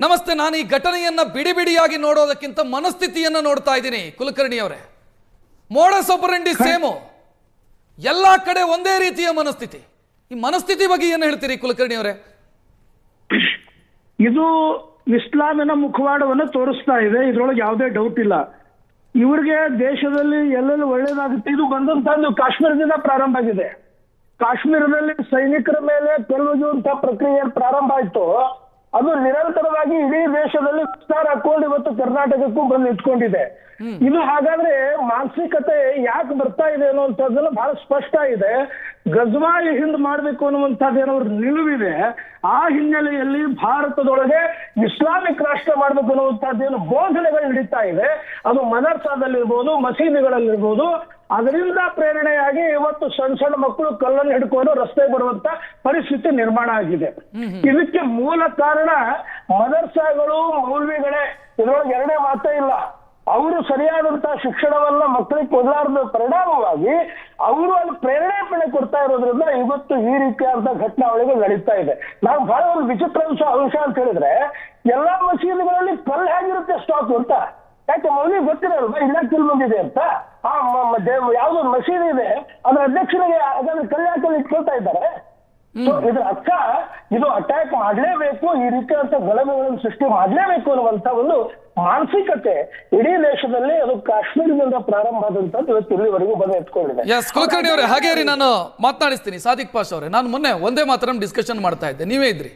ನಮಸ್ತೆ. ನಾನು ಈ ಘಟನೆಯನ್ನ ಬಿಡಿ ಬಿಡಿಯಾಗಿ ನೋಡೋದಕ್ಕಿಂತ ಮನಸ್ಥಿತಿಯನ್ನ ನೋಡ್ತಾ ಇದ್ದೀನಿ ಕುಲಕರ್ಣಿ ಅವರೇ. ಮೋಡಸ್ ಆಪರೆಂಡಿ ಸೇಮು, ಎಲ್ಲಾ ಕಡೆ ಒಂದೇ ರೀತಿಯ ಮನಸ್ಥಿತಿ. ಈ ಮನಸ್ಥಿತಿ ಬಗ್ಗೆ ಏನು ಹೇಳ್ತೀರಿ ಕುಲಕರ್ಣಿ ಅವರೇ? ಇದು ಇಸ್ಲಾಮಿನ ಮುಖವಾಡವನ್ನು ತೋರಿಸ್ತಾ ಇದೆ, ಇದ್ರೊಳಗೆ ಯಾವುದೇ ಡೌಟ್ ಇಲ್ಲ. ಇವ್ರಿಗೆ ದೇಶದಲ್ಲಿ ಎಲ್ಲೆಲ್ಲಿ ಒಳ್ಳೇದಾಗುತ್ತೆ, ಇದು ಬಂದಂತಂದು ಕಾಶ್ಮೀರದಿಂದ ಪ್ರಾರಂಭ ಆಗಿದೆ. ಕಾಶ್ಮೀರದಲ್ಲಿ ಸೈನಿಕರ ಮೇಲೆ ಕೊಲ್ಲುವಂತ ಪ್ರಕ್ರಿಯೆ ಪ್ರಾರಂಭ ಆಯ್ತು, ಅದು ನಿರಂತರವಾಗಿ ಇಡೀ ದೇಶದಲ್ಲಿ ವಿಸ್ತಾರ ಹಾಕೊಂಡು ಇವತ್ತು ಕರ್ನಾಟಕಕ್ಕೂ ಬಂದು ನಿಂತ್ಕೊಂಡಿದೆ. ಇದು ಹಾಗಾದ್ರೆ ಮಾನಸಿಕತೆ ಯಾಕೆ ಬರ್ತಾ ಇದೆ ಅನ್ನುವಂಥದ್ದೆಲ್ಲ ಬಹಳ ಸ್ಪಷ್ಟ ಇದೆ. ಗಜ್ವಾಯಿ ಹಿಂದ್ ಮಾಡ್ಬೇಕು ಅನ್ನುವಂಥದ್ದೇನೋ ನಿಲುವಿದೆ. ಆ ಹಿನ್ನೆಲೆಯಲ್ಲಿ ಭಾರತದೊಳಗೆ ಇಸ್ಲಾಮಿಕ್ ರಾಷ್ಟ್ರ ಮಾಡ್ಬೇಕು ಅನ್ನುವಂಥದ್ದೇನು ಬೋಧನೆಗಳು ನಡೀತಾ ಇದೆ, ಅದು ಮದರ್ಸಾದಲ್ಲಿರ್ಬೋದು, ಮಸೀದಿಗಳಲ್ಲಿರ್ಬೋದು. ಅದರಿಂದ ಪ್ರೇರಣೆಯಾಗಿ ಇವತ್ತು ಸಣ್ಣ ಸಣ್ಣ ಮಕ್ಕಳು ಕಲ್ಲನ್ನು ಹಿಡ್ಕೊಂಡು ರಸ್ತೆಗೆ ಬರುವಂತ ಪರಿಸ್ಥಿತಿ ನಿರ್ಮಾಣ ಆಗಿದೆ. ಇದಕ್ಕೆ ಮೂಲ ಕಾರಣ ಮದರ್ಸಾಗಳು, ಮೌಲ್ವಿಗಳೇ. ಇದರೊಳಗೆ ಎರಡೇ ಮಾತೇ ಇಲ್ಲ. ಅವರು ಸರಿಯಾದಂತಹ ಶಿಕ್ಷಣವನ್ನ ಮಕ್ಕಳಿಗೆ ಕೊಡಲಾರದ ಪರಿಣಾಮವಾಗಿ ಅವರು ಅಲ್ಲಿ ಪ್ರೇರಣೆ ಕೊಡ್ತಾ ಇರೋದ್ರಿಂದ ಇವತ್ತು ಈ ರೀತಿಯಾದ ಘಟನಾವಳಿಗಳು ನಡೀತಾ ಇದೆ. ನಾವು ಬಹಳ ಒಂದು ವಿಚಿತ್ರ ಅಂಶ ಅಂತ ಹೇಳಿದ್ರೆ, ಎಲ್ಲಾ ಮಸೀದಿಗಳಲ್ಲಿ ಕಲ್ಲು ಹೇಗಿರುತ್ತೆ ಸ್ಟಾಕ್ ಅಂತ. ಯಾಕೆ ಮೌಲ್ಯ ಗೊತ್ತಿರಲ್ವಾ ಇಲ್ಲ ಕಲ್ಲು ಬಂದಿದೆ ಅಂತ? ಯಾವ್ದೊಂದು ಮಸೀದಿ ಇದೆ ಅದ್ರ ಅಧ್ಯಕ್ಷರಿಗೆ ಅದನ್ನ ಕಲ್ಯಾಣದಲ್ಲಿ ಇಟ್ಕೊಳ್ತಾ ಇದ್ದಾರೆ. ಇದ್ರ ಅರ್ಥ ಇದು ಅಟ್ಯಾಕ್ ಮಾಡ್ಲೇಬೇಕು, ಈ ರೀತಿಯಾದಂತ ಗಲಭೆಗಳನ್ನು ಸೃಷ್ಟಿ ಮಾಡ್ಲೇಬೇಕು ಅನ್ನುವಂತ ಒಂದು ಮಾನಸಿಕತೆ ಇಡೀ ದೇಶದಲ್ಲಿ ಅದು ಕಾಶ್ಮೀರದಿಂದ ಪ್ರಾರಂಭ ಆದಂತದ್ದು ಇವತ್ತು ಇಲ್ಲಿವರೆಗೂ ಬಂದು ಎತ್ಕೊಂಡಿದೆ. ಕುಲಕರ್ಣಿ ಅವರೇ, ಹಾಗೆ ರೀ, ನಾನು ಮಾತನಾಡಿಸ್ತೀನಿ. ಸಾದಿಕ್ ಪಾಷಾ ಅವರೇ, ನಾನು ಮೊನ್ನೆ ಒಂದೇ ಮಾತರಂ ಡಿಸ್ಕಷನ್ ಮಾಡ್ತಾ ಇದ್ದೆ, ನೀವೇ ಇದ್ರಿ.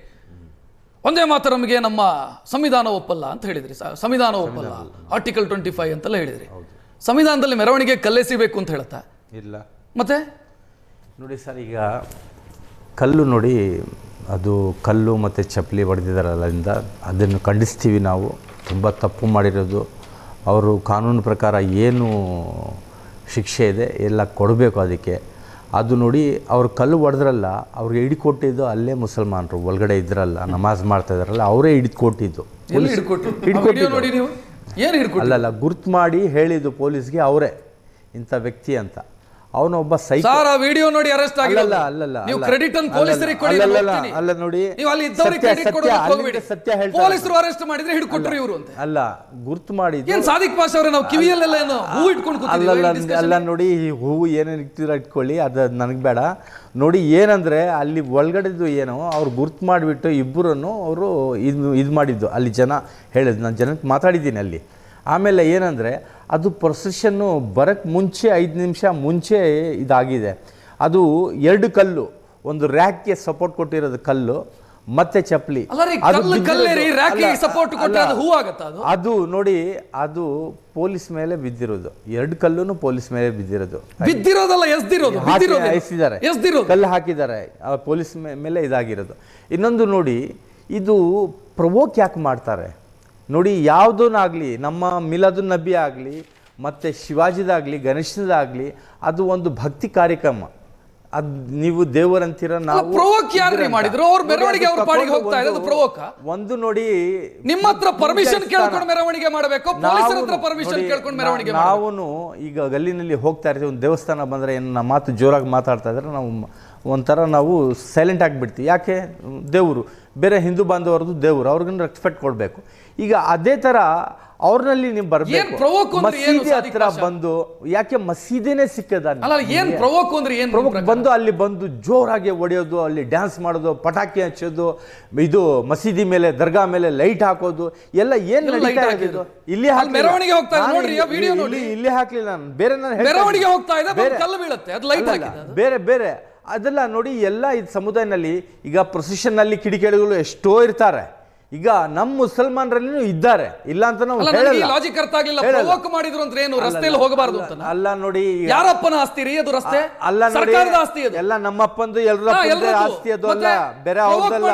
ಒಂದೇ ಮಾತರಮ್ಗೆ ನಮ್ಮ ಸಂವಿಧಾನ ಒಪ್ಪಲ್ಲ ಅಂತ ಹೇಳಿದ್ರಿ. ಸಂವಿಧಾನ ಒಪ್ಪಲ್ಲ, ಆರ್ಟಿಕಲ್ 25 ಅಂತೆಲ್ಲ ಹೇಳಿದ್ರಿ. ಸಂವಿಧಾನದಲ್ಲಿ ಮೆರವಣಿಗೆ ಕಲ್ಲೆಸಿಬೇಕು ಅಂತ ಹೇಳ್ತಾ ಇಲ್ಲ. ಮತ್ತೆ ನೋಡಿ ಸರ್, ಈಗ ಕಲ್ಲು ನೋಡಿ, ಅದು ಕಲ್ಲು ಮತ್ತು ಚಪ್ಪಲಿ ಹೊಡೆದಿದ್ದಾರಲ್ಲಿಂದ ಅದನ್ನು ಖಂಡಿಸ್ತೀವಿ ನಾವು. ತುಂಬ ತಪ್ಪು ಮಾಡಿರೋದು. ಅವರು ಕಾನೂನು ಪ್ರಕಾರ ಏನು ಶಿಕ್ಷೆ ಇದೆ ಎಲ್ಲ ಕೊಡಬೇಕು ಅದಕ್ಕೆ. ಅದು ನೋಡಿ, ಅವ್ರು ಕಲ್ಲು ಹೊಡೆದ್ರಲ್ಲ, ಅವ್ರಿಗೆ ಹಿಡ್ಕೊಟ್ಟಿದ್ದು ಅಲ್ಲೇ ಮುಸಲ್ಮಾನರು ಒಳಗಡೆ ಇದ್ರಲ್ಲ, ನಮಾಜ್ ಮಾಡ್ತಾ ಇದ್ದಾರಲ್ಲ, ಅವರೇ ಹಿಡ್ಕೊಟ್ಟಿದ್ದು. ಅಲ್ಲಲ್ಲ, ಗುರ್ತು ಮಾಡಿ ಹೇಳಿದ್ದು ಪೊಲೀಸ್ಗೆ ಅವರೇ ಇಂಥ ವ್ಯಕ್ತಿ ಅಂತ. ಅವನೊಬ್ಬ ವಿಡಿಯೋ ನೋಡಿ ಅರೆಸ್ಟ್ ಆಗಿಲ್ಲ. ನೀವು ಕ್ರೆಡಿಟ್ ಅನ್ನು ಪೊಲೀಸರಿಗೆ ಕೊಡಿ. ಅಲ್ಲ ನೋಡಿ, ನೀವು ಅಲ್ಲಿ ಇದ್ದವರಿಗೆ ಕ್ರೆಡಿಟ್ ಕೊಡೋಕೆ ಹೋಗಬೇಡಿ. ಪೊಲೀಸರು ಅರೆಸ್ಟ್ ಮಾಡಿದ್ರೆ ಹಿಡ್ಕೊಟ್ರು ಇವರು ಅಂತ. ಅಲ್ಲ, ಗುರ್ತು ಮಾಡಿದ್ದು ಏನು ಸಾದಿಕ್ ಪಾಷಾ ಅವರೇ, ನಾವು ಕಿವಿಯಲ್ಲೆಲ್ಲ ಏನು ಹೂ ಇಟ್ಕೊಂಡು ಕೂತಿದ್ದೀವಿ. ಅಲ್ಲ ನೋಡಿ, ಈ ಹೂವು ಏನೇನು ಇಡ್ತೀರ ಇಟ್ಕೊಳ್ಳಿ, ಅದು ನನಗೆ ಬೇಡ. ನೋಡಿ ಏನಂದ್ರೆ, ಅಲ್ಲಿ ಒಳಗಡೆದು ಏನೋ ಅವ್ರು ಗುರ್ತು ಮಾಡಿಬಿಟ್ಟು ಇಬ್ಬರನ್ನು ಅವರು ಇದು ಮಾಡಿದ್ದು. ಅಲ್ಲಿ ಜನ ಹೇಳಿದ್ದು, ನಾನು ಜನಕ್ಕೆ ಮಾತಾಡಿದ್ದೀನಿ ಅಲ್ಲಿ. ಆಮೇಲೆ ಏನಂದರೆ, ಅದು ಪ್ರೊಸೆಷನ್ನು ಬರೋಕ್ಕೆ ಮುಂಚೆ 5 ನಿಮಿಷ ಮುಂಚೆ ಇದಾಗಿದೆ. ಅದು 2 ಕಲ್ಲು, ಒಂದು ರ್ಯಾಕ್ಗೆ ಸಪೋರ್ಟ್ ಕೊಟ್ಟಿರೋದು ಕಲ್ಲು ಮತ್ತೆ ಚಪ್ಪಲಿ. ಅದು ನೋಡಿ, ಅದು ಪೊಲೀಸ್ ಮೇಲೆ ಬಿದ್ದಿರೋದು. 2 ಕಲ್ಲೂ ಪೊಲೀಸ್ ಮೇಲೆ ಬಿದ್ದಿರೋದು. ಎಸಿದ್ದಾರೆ, ಕಲ್ಲು ಹಾಕಿದ್ದಾರೆ, ಪೊಲೀಸ್ ಮೇಲೆ ಇದಾಗಿರೋದು. ಇನ್ನೊಂದು ನೋಡಿ, ಇದು ಪ್ರವೋಕ್ ಯಾಕೆ ಮಾಡ್ತಾರೆ ನೋಡಿ. ಯಾವುದನ್ನಾಗಲಿ, ನಮ್ಮ ಮಿಲಾದುನ್ ನಬಿ ಆಗಲಿ, ಮತ್ತು ಶಿವಾಜಿದಾಗಲಿ, ಗಣೇಶದಾಗಲಿ, ಅದು ಒಂದು ಭಕ್ತಿ ಕಾರ್ಯಕ್ರಮ. ಅದು ನೀವು ದೇವರಂತೀರ, ನಾವು ಒಂದು ನೋಡಿ, ನಿಮ್ಮ ಹತ್ರ ಪರ್ಮಿಷನ್ ಕೇಳ್ಕೊಂಡು ಮೆರವಣಿಗೆ ಮಾಡಬೇಕು, ಪೊಲೀಸರ ಹತ್ರ ಪರ್ಮಿಷನ್ ಕೇಳ್ಕೊಂಡು ಮೆರವಣಿಗೆ. ನಾವು ಈಗ ಗಲ್ಲಿನಲ್ಲಿ ಹೋಗ್ತಾ ಇರ್ತೀವಿ, ಒಂದು ದೇವಸ್ಥಾನ ಬಂದರೆ ಏನು ನಮ್ಮ ಮಾತು ಜೋರಾಗಿ ಮಾತಾಡ್ತಾ ಇದ್ರೆ ನಾವು ಒಂಥರ ನಾವು ಸೈಲೆಂಟ್ ಆಗಿಬಿಡ್ತೀವಿ. ಯಾಕೆ? ದೇವರು ಬೇರೆ ಹಿಂದೂ ಬಾಂಧವರದು ದೇವರು, ಅವ್ರಿಗೂ ರೆಸ್ಪೆಕ್ಟ್ ಕೊಡಬೇಕು. ಈಗ ಅದೇ ಥರ ಅವ್ರನಲ್ಲಿ ನೀವು ಬರಬೇಕು. ಮಸೀದಿ ಹತ್ರ ಬಂದು, ಯಾಕೆ ಮಸೀದಿನೇ ಸಿಕ್ಕದ ಬಂದು ಅಲ್ಲಿ ಬಂದು ಜೋರಾಗಿ ಹೊಡೆಯೋದು, ಅಲ್ಲಿ ಡ್ಯಾನ್ಸ್ ಮಾಡೋದು, ಪಟಾಕಿ ಹಚ್ಚೋದು, ಇದು ಮಸೀದಿ ಮೇಲೆ ದರ್ಗಾ ಮೇಲೆ ಲೈಟ್ ಹಾಕೋದು ಎಲ್ಲ ಏನು ನಡೀತಾ ಇರೋದು. ಇಲ್ಲಿ ಮೆರವಣಿಗೆ ಹೋಗ್ತಾ ಇಲ್ಲಿ ಹಾಕ್ಲಿಲ್ಲ ನಾನು, ಬೇರೆ ಬೇರೆ ಬೇರೆ ಅದೆಲ್ಲ ನೋಡಿ. ಎಲ್ಲ ಇದು ಸಮುದಾಯದಲ್ಲಿ ಈಗ ಪ್ರೊಸೆಷನ್ನಲ್ಲಿ ಕಿಡಿಗೇಡಿಗಳು ಎಷ್ಟೋ ಇರ್ತಾರೆ. ಈಗ ನಮ್ಮ ಮುಸಲ್ಮಾನರಲ್ಲೂ ಇದ್ದಾರೆ, ಇಲ್ಲ ಅಂತ ನಾವು ಲಾಜಿಕ್ ಅರ್ಥ ಆಗಲಿಲ್ಲ. ಪ್ರವೋಕ್ ಮಾಡಿದ್ರು ಅಂದ್ರೆ ಏನು, ರಸ್ತೆಯಲ್ಲಿ ಹೋಗಬಾರದು ಅಂತ? ಅಲ್ಲ ನೋಡಿ, ಯಾರಪ್ಪನ ಆಸ್ತಿ ರೀ ಅದು? ರಸ್ತೆ ಅಲ್ಲ ನೋಡಿ, ಎಲ್ಲ ನಮ್ಮಪ್ಪಂದು ಎಲ್ಲರ ಆಸ್ತಿ ಅದು ಅಲ್ಲ, ಬೇರೆ ಅವ್ರದ್ದಲ್ಲ.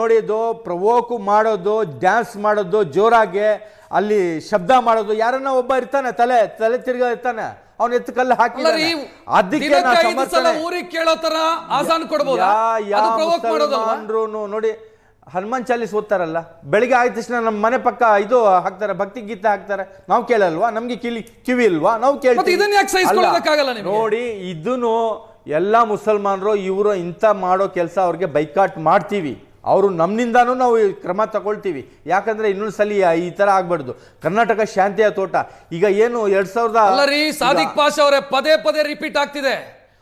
ನೋಡಿ ಇದು ಪ್ರವೋಕ್ ಮಾಡೋದು, ಡ್ಯಾನ್ಸ್ ಮಾಡೋದು, ಜೋರಾಗಿ ಅಲ್ಲಿ ಶಬ್ದ ಮಾಡೋದು. ಯಾರನ್ನ ಒಬ್ಬ ಇರ್ತಾನೆ, ತಲೆ ತಿರ್ಗ ಇರ್ತಾನೆ, ಅವನ ಎತ್ತು ಕಲ್ಲು ಹಾಕಿದಾನೆ. ಅದಕ್ಕೆ ನೋಡಿ, ಹನುಮಾನ್ ಚಾಲೀಸ್ ಓದ್ತಾರಲ್ಲ, ಬೆಳಿಗ್ಗೆ ಆದ ತಕ್ಷಣ ನಮ್ಮ ಮನೆ ಪಕ್ಕ ಇದು ಹಾಕ್ತಾರೆ, ಭಕ್ತಿ ಗೀತೆ ಹಾಕ್ತಾರೆ. ನಾವು ಕೇಳಲ್ವಾ? ನಮ್ಗೆ ಕಿವಿ ಇಲ್ವಾ? ನಾವು ಕೇಳ್ತೀವಿ. ನೋಡಿ, ಇದನ್ನು ಎಲ್ಲ ಮುಸಲ್ಮಾನರು ಇವರು ಇಂಥ ಮಾಡೋ ಕೆಲಸ ಅವ್ರಿಗೆ ಬೈಕಾಟ್ ಮಾಡ್ತೀವಿ. ಅವರು ನಮ್ಮಿಂದಾನು ನಾವು ಈ ಕ್ರಮ ತಗೊಳ್ತೀವಿ. ಯಾಕಂದ್ರೆ ಇನ್ನೊಂದು ಸಲ ಈ ತರ ಆಗ್ಬಾರ್ದು. ಕರ್ನಾಟಕ ಶಾಂತಿಯ ತೋಟ ಈಗ ಏನು 2000 ಅಲ್ಲ ರೀ ಸಾದಿಕ್ ಪಾಷಾ ಅವರೇ, ಪದೇ ಪದೇ ರಿಪೀಟ್ ಆಗ್ತಿದೆ.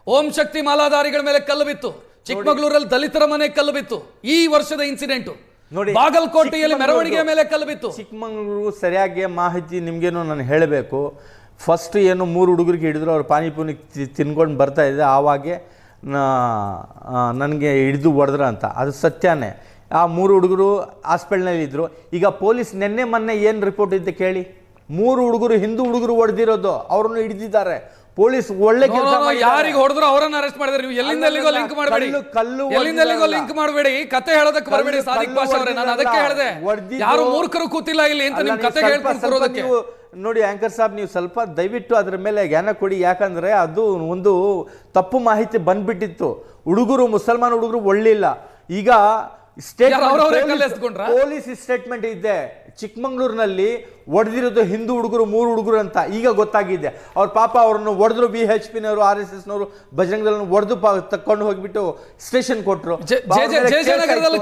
ಓಂ ಶಕ್ತಿ ಮಾಲಾಧಾರಿಗಳ ಮೇಲೆ ಕಲ್ಲು ಬಿತ್ತು, ಚಿಕ್ಕಮಗಳೂರಲ್ಲಿ ದಲಿತರ ಮನೆ ಕಲ್ಲು ಬಿತ್ತು, ಈ ವರ್ಷದ ಇನ್ಸಿಡೆಂಟ್ ನೋಡಿ. ಬಾಗಲಕೋಟೆಯಲ್ಲಿ ಮೆರವಣಿಗೆ ಮೇಲೆ ಕಲ್ಲು ಬಿತ್ತು. ಚಿಕ್ಕಮಗಳೂರು ಸರಿಯಾಗಿ ಮಾಹಿತಿ ನಿಮ್ಗೇನು ನಾನು ಹೇಳಬೇಕು. ಫಸ್ಟ್ ಏನು 3 ಹುಡುಗರಿಗೆ ಹಿಡಿದ್ರು, ಅವ್ರು ಪಾನಿಪುರಿ ತಿನ್ಕೊಂಡು ಬರ್ತಾ ಇದ್ದೆ, ಆವಾಗೆ ನನಗೆ ಹಿಡಿದು ಹೊಡೆದ್ರ ಅಂತ. ಅದು ಸತ್ಯನೇ. ಆ 3 ಹುಡುಗರು ಹಾಸ್ಪಿಟ್ಲ್ನಲ್ಲಿ ಇದ್ದರು. ಈಗ ಪೊಲೀಸ್ ನಿನ್ನೆ ಮೊನ್ನೆ ಏನು ರಿಪೋರ್ಟ್ ಇದ್ದೆ ಕೇಳಿ, 3 ಹುಡುಗರು ಹಿಂದೂ ಹುಡುಗರು ಹೊಡೆದಿರೋದು, ಅವ್ರನ್ನು ಹಿಡಿದಿದ್ದಾರೆ. ಪೊಲೀಸ್ ಒಳ್ಳೆ ಕೆಲಸ. ಯಾರಿಗೆ ಹೊಡೆದ್ರು ಅವರನ್ನ ಅರೆಸ್ಟ್ ಮಾಡಿದ್ರೆ. ನೀವು ಎಲ್ಲಿಂದ ಎಲ್ಲಿಗೋ ಲಿಂಕ್ ಮಾಡಬೇಡಿ, ಎಲ್ಲಿಂದ ಎಲ್ಲಿಗೋ ಲಿಂಕ್ ಮಾಡಬೇಡಿ, ಕತೆ ಹೇಳೋದಕ್ಕೆ ಬರಬೇಡಿ ಸಾದಿಕ್ ಪಾಷಾ ಅವರೇ. ನಾನು ಅದಕ್ಕೆ ಹೇಳಿದೆ, ಯಾರು ಮೂರ್ಖರು ಕೂತಿಲ್ಲ ಇಲ್ಲಿ ಅಂತ ನಿಮ್ ಕತೆ ಹೇಳ್ಕೊಡೋದಕ್ಕೆ. ನೋಡಿ ಆಂಕರ್ ಸಾಬ್, ನೀವು ಸ್ವಲ್ಪ ದಯವಿಟ್ಟು ಅದ್ರ ಮೇಲೆ ಜ್ಞಾನ ಕೊಡಿ. ಯಾಕಂದ್ರೆ ಅದು ಒಂದು ತಪ್ಪು ಮಾಹಿತಿ ಬಂದ್ಬಿಟ್ಟಿತ್ತು. ಹುಡುಗರು ಮುಸಲ್ಮಾನ್ ಹುಡುಗರು ಒಳ್ಳಿಲ್ಲ. ಈಗ ಪೊಲೀಸ್ ಸ್ಟೇಟ್ಮೆಂಟ್ ಇದೆ, ಚಿಕ್ಕಮಂಗ್ಳೂರಿನಲ್ಲಿ ಹೊಡೆದಿರೋದು ಹಿಂದೂ ಹುಡುಗರು 3 ಹುಡುಗರು ಅಂತ ಈಗ ಗೊತ್ತಾಗಿದೆ. ಅವ್ರ ಪಾಪ ಅವ್ರನ್ನು ಹೊಡೆದ್ರು, BHP-ನವರು RSS ನವರು ಬಜರಂಗ ದಳನ ಹೊಡೆದು ತಕೊಂಡು ಹೋಗ್ಬಿಟ್ಟು ಸ್ಟೇಷನ್ ಕೊಟ್ಟರು. ಜಯನಗರದಲ್ಲೂ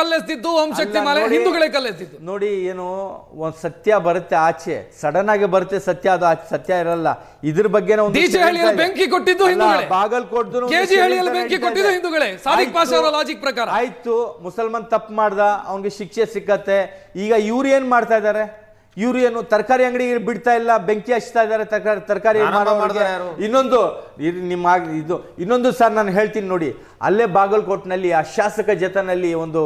ಕಲ್ಲೆಸ್ತಿದ್ದು ಓಂ ಶಕ್ತಿ ಮಾಲೆ ಹಿಂದೂಗಳೇ ಕಲ್ಲೆಸ್ತಿದ್ದು. ನೋಡಿ ಏನು ಒಂದು ಸತ್ಯ ಬರುತ್ತೆ ಆಚೆ, ಸಡನ್ ಆಗಿ ಬರುತ್ತೆ ಸತ್ಯ, ಅದು ಸತ್ಯ ಇರಲ್ಲ. ಇದ್ರ ಬಗ್ಗೆ ಬೆಂಕಿ ಕೊಟ್ಟಿದ್ದು ಹಿಂದೂಗಳೇ, ಬಾಗಲಕೋಟೆ KG-ಹಳ್ಳಿಯಲ್ಲಿ ಬೆಂಕಿ ಕೊಟ್ಟಿದ್ದು ಹಿಂದೂಗಳೇ. ಸಾದಿಕ್ ಪಾಷಾ ಅವರ ಲಾಜಿಕ್ ಪ್ರಕಾರ ಆಯ್ತು, ಮುಸಲ್ಮಾನ್ ತಪ್ಪು ಮಾಡ್ದ, ಅವನಿಗೆ ಶಿಕ್ಷೆ ಸಿಕ್ಕತ್ತೆ. ಈಗ ಇವ್ರು ಏನ್ ಮಾಡ್ತಾ ಇದ್ದಾರೆ, ಇವ್ರು ಏನು ತರಕಾರಿ ಅಂಗಡಿ ಬಿಡ್ತಾ ಇಲ್ಲ, ಬೆಂಕಿ ಹಚ್ತಾ ಇದ್ದಾರೆ ತರಕಾರಿ. ಇನ್ನೊಂದು ಇನ್ನೊಂದು ಸರ್ ನಾನು ಹೇಳ್ತೀನಿ ನೋಡಿ, ಅಲ್ಲೇ ಬಾಗಲಕೋಟ್ನಲ್ಲಿ ಆ ಶಾಸಕ ಜೊತೆನಲ್ಲಿ ಒಂದು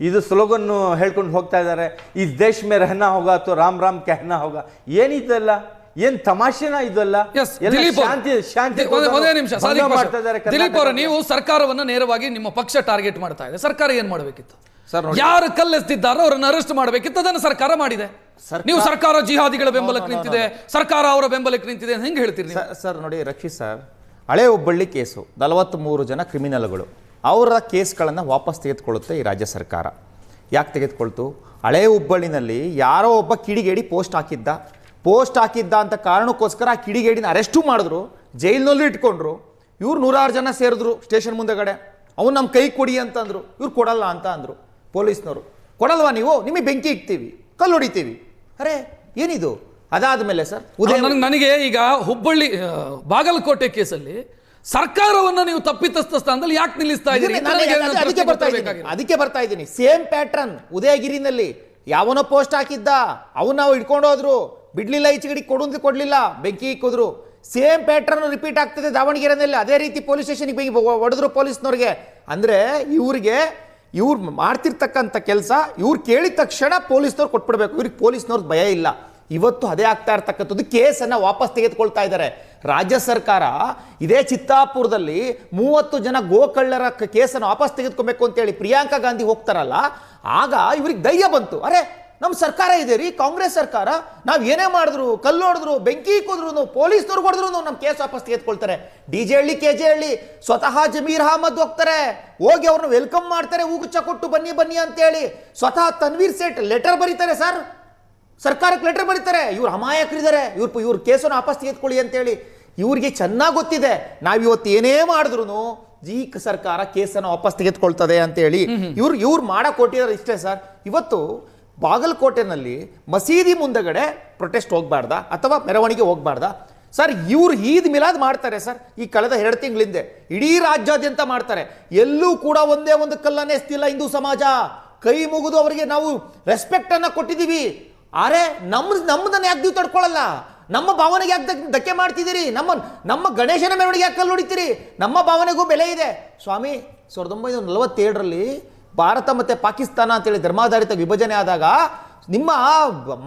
ಇದು ಸ್ಲೋಗನ್ ಹೇಳ್ಕೊಂಡು ಹೋಗ್ತಾ ಇದ್ದಾರೆ, ಈ ದೇಶ ಮೇ ರಹನಾ ಹೋಗಾ ಅಥವಾ ರಾಮ್ ರಾಮ್ ಕೆಹನಾ ಹೋಗಾ. ಏನಿದೆಲ್ಲ, ಏನ್ ತಮಾಷೆನಾ ಇದೆಲ್ಲ? ದಿಲೀಪ್ ಅವರ, ನೀವು ಸರ್ಕಾರವನ್ನ ನೇರವಾಗಿ ನಿಮ್ಮ ಪಕ್ಷ ಟಾರ್ಗೆಟ್ ಮಾಡ್ತಾ ಇದೆ. ಸರ್ಕಾರ ಏನ್ ಮಾಡಬೇಕಿತ್ತು? ಯಾರು ಕಲ್ಲೆಸ್ತಿದ್ದಾರೋ ಅವರನ್ನು ಅರೆಸ್ಟ್ ಮಾಡಬೇಕಿತ್ತು, ಅದನ್ನು ಸರ್ಕಾರ ಮಾಡಿದೆ. ನೀವು ಸರ್ಕಾರ ಜಿಹಾದಿಗಳ ಬೆಂಬಲಕ್ಕೆ ನಿಂತಿದೆ, ಸರ್ಕಾರ ಅವರ ಬೆಂಬಲಕ್ಕೆ ನಿಂತಿದೆ ಅಂತ ಹೆಂಗೆ ಹೇಳ್ತೀರಿ ಸರ್? ನೋಡಿ ರಕ್ಷಿತ್ ಸರ್, ಹಳೆ ಹುಬ್ಬಳ್ಳಿ ಕೇಸು 43 ಜನ ಕ್ರಿಮಿನಲ್ಗಳು, ಅವರ ಕೇಸ್ಗಳನ್ನು ವಾಪಸ್ ತೆಗೆದುಕೊಳ್ಳುತ್ತೆ ಈ ರಾಜ್ಯ ಸರ್ಕಾರ. ಯಾಕೆ ತೆಗೆದುಕೊಳ್ತು? ಹಳೆ ಹುಬ್ಬಳ್ಳಿನಲ್ಲಿ ಯಾರೋ ಒಬ್ಬ ಕಿಡಿಗೇಡಿ ಪೋಸ್ಟ್ ಹಾಕಿದ್ದ ಅಂತ ಕಾರಣಕ್ಕೋಸ್ಕರ ಆ ಕಿಡಿಗೇಡಿನ ಅರೆಸ್ಟು ಮಾಡಿದ್ರು, ಜೈಲಿನಲ್ಲೂ ಇಟ್ಕೊಂಡ್ರು. ಇವ್ರು 106 ಜನ ಸೇರಿದ್ರು ಸ್ಟೇಷನ್ ಮುಂದೆಗಡೆ. ಅವ್ನು ನಮ್ಮ ಕೈ ಕೊಡಿ ಅಂತಂದ್ರು, ಇವ್ರು ಕೊಡಲ್ಲ ಅಂತ ಅಂದರು ಪೊಲೀಸ್ನವರು. ಕೊಡಲ್ವಾ ನೀವು? ನಿಮಗೆ ಬೆಂಕಿ ಇಕ್ತೀವಿ, ಕಲ್ಲು ಹೊಡಿತೀವಿ. ಅರೆ ಏನಿದು? ಅದಾದ್ಮೇಲೆ ಸರ್ ನನಗೆ ಈಗ ಹುಬ್ಬಳ್ಳಿ ಬಾಗಲಕೋಟೆ ಕೇಸಲ್ಲಿ ಸರ್ಕಾರವನ್ನು ನೀವು ತಪ್ಪಿತಸ್ಥ ಸ್ಥಾನದಲ್ಲಿ ಯಾಕೆ ನಿಲ್ಲಿಸ್ತಾ ಇದ್ದೀರಿ? ಅದಕ್ಕೆ ಬರ್ತಾ ಇದ್ದೀನಿ. ಸೇಮ್ ಪ್ಯಾಟ್ರನ್ ಉದಯಗಿರಿನಲ್ಲಿ ಯಾವನೋ ಪೋಸ್ಟ್ ಹಾಕಿದ್ದ, ಅವನ್ನ ನಾವು ಇಟ್ಕೊಂಡು ಹೋದ್ರು, ಬಿಡ್ಲಿಲ್ಲ, ಈಚೆಗಡೆ ಕೊಡಲಿಲ್ಲ, ಬೆಂಕಿ ಇಕ್ಕಿದ್ರು. ಸೇಮ್ ಪ್ಯಾಟ್ರನ್ ರಿಪೀಟ್ ಆಗ್ತದೆ ದಾವಣಗೆರೆನಲ್ಲಿ. ಅದೇ ರೀತಿ ಪೊಲೀಸ್ ಸ್ಟೇಷನ್ಗೆ ಹೊಡೆದ್ರು ಪೊಲೀಸ್ನವ್ರಿಗೆ. ಅಂದರೆ ಇವ್ರು ಮಾಡ್ತಿರ್ತಕ್ಕಂಥ ಕೆಲಸ ಇವ್ರು ಕೇಳಿದ ತಕ್ಷಣ ಪೊಲೀಸ್ನವ್ರು ಕೊಟ್ಬಿಡ್ಬೇಕು. ಇವ್ರಿಗೆ ಪೊಲೀಸ್ನವ್ರಿಗೆ ಭಯ ಇಲ್ಲ. ಇವತ್ತು ಅದೇ ಆಗ್ತಾ ಇರ್ತಕ್ಕಂಥದ್ದು. ಕೇಸನ್ನು ವಾಪಸ್ ತೆಗೆದುಕೊಳ್ತಾ ಇದ್ದಾರೆ ರಾಜ್ಯ ಸರ್ಕಾರ. ಇದೇ ಚಿತ್ತಾಪುರದಲ್ಲಿ 30 ಜನ ಗೋಕಳ್ಳರ ಕೇಸನ್ನು ವಾಪಸ್ ತೆಗೆದುಕೊಬೇಕು ಅಂತೇಳಿ ಪ್ರಿಯಾಂಕಾ ಗಾಂಧಿ ಹೋಗ್ತಾರಲ್ಲ, ಆಗ ಇವ್ರಿಗೆ ಧೈರ್ಯ ಬಂತು. ಅರೆ ನಮ್ಮ ಸರ್ಕಾರ ಇದೆ ರೀ, ಕಾಂಗ್ರೆಸ್ ಸರ್ಕಾರ, ನಾವು ಏನೇ ಮಾಡಿದ್ರು, ಕಲ್ಲು ಹೊಡೆದ್ರು, ಬೆಂಕಿ ಇಕ್ಕಿದ್ರು, ಪೊಲೀಸ್ನವ್ರು ಹೊಡೆದ್ರು ನಮ್ಮ ಕೇಸ್ ವಾಪಸ್ ತೆಗೆದುಕೊಳ್ತಾರೆ. DJ ಹಳ್ಳಿ KG ಹಳ್ಳಿ ಸ್ವತಃ ಜಮೀರ್ ಅಹಮದ್ ಹೋಗ್ತಾರೆ, ಹೋಗಿ ಅವ್ರನ್ನ ವೆಲ್ಕಮ್ ಮಾಡ್ತಾರೆ, ಹೂಗುಚ್ಚ ಕೊಟ್ಟು ಬನ್ನಿ ಅಂತೇಳಿ. ಸ್ವತಃ ತನ್ವೀರ್ ಸೇಠ್ ಲೆಟರ್ ಬರೀತಾರೆ ಸರ್, ಸರ್ಕಾರಕ್ಕೆ ಲೆಟರ್ ಬರೀತಾರೆ, ಇವ್ರು ಅಮಾಯಕರಿದ್ದಾರೆ, ಇವ್ರ ಕೇಸನ್ನು ವಾಪಸ್ ತೆಗೆದುಕೊಳ್ಳಿ ಅಂತೇಳಿ. ಇವ್ರಿಗೆ ಚೆನ್ನಾಗಿ ಗೊತ್ತಿದೆ, ನಾವಿವತ್ತು ಏನೇ ಮಾಡಿದ್ರು ಸರ್ಕಾರ ಕೇಸನ್ನು ವಾಪಸ್ ತೆಗೆದುಕೊಳ್ತದೆ ಅಂತೇಳಿ. ಇವ್ರು ಮಾಡಕ್ ಕೊಟ್ಟಿದ್ದಾರೆ ಇಷ್ಟೇ ಸರ್. ಇವತ್ತು ಬಾಗಲಕೋಟೆನಲ್ಲಿ ಮಸೀದಿ ಮುಂದಗಡೆ ಪ್ರೊಟೆಸ್ಟ್ ಹೋಗ್ಬಾರ್ದಾ ಅಥವಾ ಮೆರವಣಿಗೆ ಹೋಗ್ಬಾರ್ದಾ ಸರ್? ಇವ್ರು ಈದ್ ಮಿಲಾದ್ ಮಾಡ್ತಾರೆ ಸರ್. ಈ ಕಳೆದ 2 ತಿಂಗಳಿಂದ ಇಡೀ ರಾಜ್ಯಾದ್ಯಂತ ಮಾಡ್ತಾರೆ. ಎಲ್ಲೂ ಕೂಡ ಒಂದೇ ಒಂದು ಕಲ್ಲನ್ನೇ ಎಸ್ತಿಲ್ಲ ಹಿಂದೂ ಸಮಾಜ. ಕೈ ಮುಗಿದು ಅವರಿಗೆ ನಾವು ರೆಸ್ಪೆಕ್ಟ್ ಅನ್ನ ಕೊಟ್ಟಿದ್ದೀವಿ. ಅರೆ ನಮ್ಮದನ್ನ ಯಾಕೆ ನೀವು ತಡ್ಕೊಳ್ಳಲ್ಲ? ನಮ್ಮ ಭಾವನೆಗೆ ಯಾಕೆ ಧಕ್ಕೆ ಮಾಡ್ತಿದ್ದೀರಿ? ನಮ್ಮ ಗಣೇಶನ ಮೆರವಣಿಗೆ ಯಾಕೆ ಕಲ್ಲು ಹೊಡಿತೀರಿ? ನಮ್ಮ ಭಾವನೆಗೂ ಬೆಲೆ ಇದೆ ಸ್ವಾಮಿ. 1947ರಲ್ಲಿ ಭಾರತ ಮತ್ತು ಪಾಕಿಸ್ತಾನ ಅಂತೇಳಿ ಧರ್ಮಾಧಾರಿತ ವಿಭಜನೆ ಆದಾಗ ನಿಮ್ಮ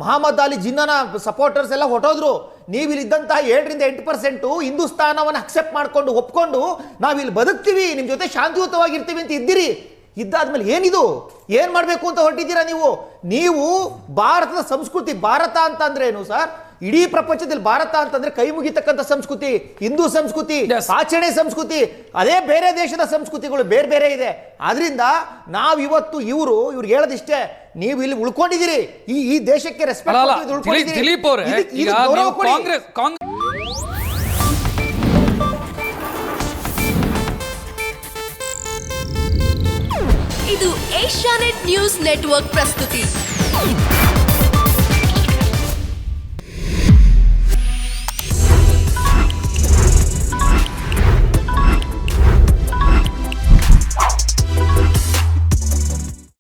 ಮಹಮ್ಮದ್ ಅಲಿ ಜಿನ್ನನ ಸಪೋರ್ಟರ್ಸ್ ಎಲ್ಲ ಹೊಟ್ಟೋದ್ರು. ನೀವು ಇಲ್ಲಿದ್ದಂತಹ 7-8% ಹಿಂದೂಸ್ತಾನವನ್ನು ಅಕ್ಸೆಪ್ಟ್ ಮಾಡ್ಕೊಂಡು ಒಪ್ಕೊಂಡು ನಾವಿಲ್ಲಿ ಬದುಕ್ತೀವಿ, ನಿಮ್ಮ ಜೊತೆ ಶಾಂತಿಯುತವಾಗಿರ್ತೀವಿ ಅಂತ ಇದ್ದೀರಿ. ಇದ್ದಾದ್ಮೇಲೆ ಏನಿದು? ಏನ್ ಮಾಡಬೇಕು ಅಂತ ಹೊರಟಿದ್ದೀರಾ ನೀವು? ಭಾರತದ ಸಂಸ್ಕೃತಿ, ಭಾರತ ಅಂತ ಅಂದ್ರೆ ಏನು ಸರ್? ಇಡೀ ಪ್ರಪಂಚದಲ್ಲಿ ಭಾರತ ಅಂತಂದ್ರೆ ಕೈ ಮುಗಿತಕ್ಕಂಥ ಸಂಸ್ಕೃತಿ, ಹಿಂದೂ ಸಂಸ್ಕೃತಿ, ಆಚರಣೆ ಸಂಸ್ಕೃತಿ, ಅದೇ ಬೇರೆ ದೇಶದ ಸಂಸ್ಕೃತಿಗಳು ಬೇರೆ ಇದೆ. ಆದ್ರಿಂದ ನಾವಿವತ್ತು ಇವ್ರಿಗೆ ಹೇಳೋದಿಷ್ಟೇ, ನೀವು ಇಲ್ಲಿ ಉಳ್ಕೊಂಡಿದ್ದೀರಿ, ಈ ದೇಶಕ್ಕೆ ರೆಸ್ಪೆಕ್ಟ್ ದಿಲೀಪ್ ಅವರೇ, ಇದು ಏಷ್ಯಾನೆಟ್ ನ್ಯೂಸ್ ನೆಟ್ವರ್ಕ್ ಪ್ರಸ್ತುತಿ.